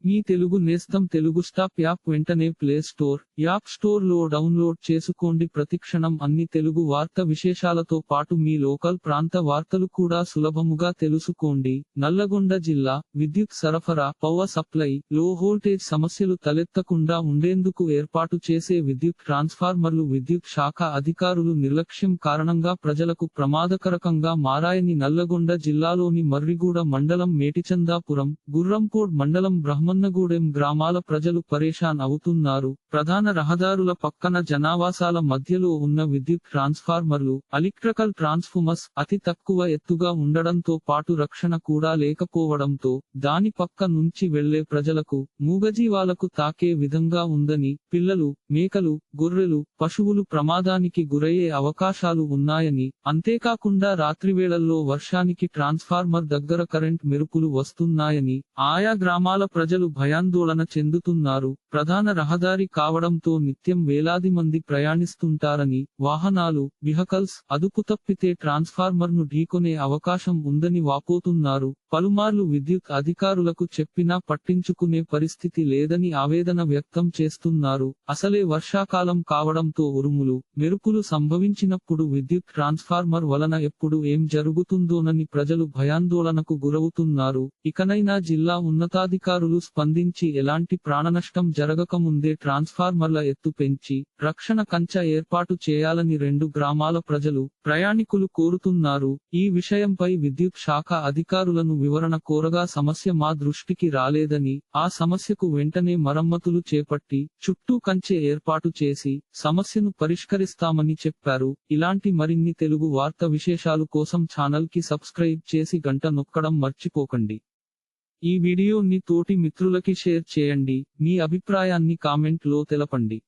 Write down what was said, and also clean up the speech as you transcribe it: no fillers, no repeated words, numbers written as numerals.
మీ తెలుగు నేస్తం Telugu stop app వెంటనే play store, app store లో డౌన్లోడ్ చేసుకోండి. ప్రతిక్షణం అన్ని తెలుగు వార్త విశేషాలతో పాటు మీ లోకల్ ప్రాంత వార్తలు కూడా సులభముగా తెలుసుకోండి. నల్లగొండ జిల్లా విద్యుత్ సరఫరా, పవర్ సప్లై, లో వోల్టేజ్ సమస్యలు తలెత్తకుండా ఉండేందుకు ఏర్పాటు చేసే విద్యుత్ ట్రాన్స్ఫార్మర్లు విద్యుత్ శాఖ అధికారులు నిర్లక్ష్యం కారణంగా ప్రజలకు ప్రమాదకరంగా మారాయని నల్లగొండ జిల్లాలోని మర్రిగూడ మండలం మేటిచందాపురం, గుర్రంపోడ్ మండలం బ్రహ్మన్నగూడెం గ్రామాల ప్రజలు పరేషాన్ అవుతున్నారు. ప్రధాన రహదారుల పక్కన జనావాసాల మధ్యలో ఉన్న విద్యుత్ ట్రాన్స్ఫార్మర్లు, ఎలక్ట్రికల్ ట్రాన్స్ఫార్మర్స్ అతి తక్కువ ఎత్తుగా ఉండడంతో పాటు రక్షణ కూడా లేకపోవడంతో దాని పక్క నుంచి వెళ్లే ప్రజలకు, మూగజీవాలకు తాకే విధంగా ఉందని, పిల్లలు, మేకలు, గొర్రెలు, పశువులు ప్రమాదానికి గురయ్యే అవకాశాలు ఉన్నాయని, అంతేకాకుండా రాత్రివేళల్లో వర్షానికి ట్రాన్స్ఫార్మర్ దగ్గర కరెంట్ మెరుపులు వస్తున్నాయని ఆయా గ్రామాల ప్రజలు భయాందోళన చెందుతున్నారు. ప్రధాన రహదారి కావడంతో నిత్యం వేలాది మంది ప్రయాణిస్తుంటారని, వాహనాలు, వెహికల్స్ అదుపు తప్పితే ట్రాన్స్ఫార్మర్ ను ఢీకొనే అవకాశం ఉందని వాపోతున్నారు. పలుమార్లు విద్యుత్ అధికారులకు చెప్పినా పట్టించుకునే పరిస్థితి లేదని ఆవేదన వ్యక్తం చేస్తున్నారు. అసలే వర్షాకాలం కావడంతో ఉరుములు, మెరుపులు సంభవించినప్పుడు విద్యుత్ ట్రాన్స్ఫార్మర్ వలన ఎప్పుడు ఏం జరుగుతుందోనని ప్రజలు భయాందోళనకు గురవుతున్నారు. ఇకనైనా జిల్లా ఉన్నతాధికారులు స్పందించి ఎలాంటి ప్రాణనష్టం జరగకముందే ట్రాన్స్ఫార్మర్ల ఎత్తు పెంచి రక్షణ కంచె ఏర్పాటు చేయాలని రెండు గ్రామాల ప్రజలు, ప్రయాణికులు కోరుతున్నారు. ఈ విషయంపై విద్యుత్ శాఖ అధికారులను వివరణ కోరగా సమస్య మా దృష్టికి రాలేదని, ఆ సమస్యకు వెంటనే మరమ్మతులు చేపట్టి చుట్టూ కంచె ఏర్పాటు చేసి సమస్యను పరిష్కరిస్తామని చెప్పారు. ఇలాంటి మరిన్ని తెలుగు వార్త విశేషాలు కోసం ఛానల్ కి సబ్స్క్రైబ్ చేసి గంట నొక్కడం మర్చిపోకండి. ఈ వీడియోని తోటి మిత్రులకి షేర్ చేయండి. మీ అభిప్రాయాన్ని కామెంట్ లో తెలపండి.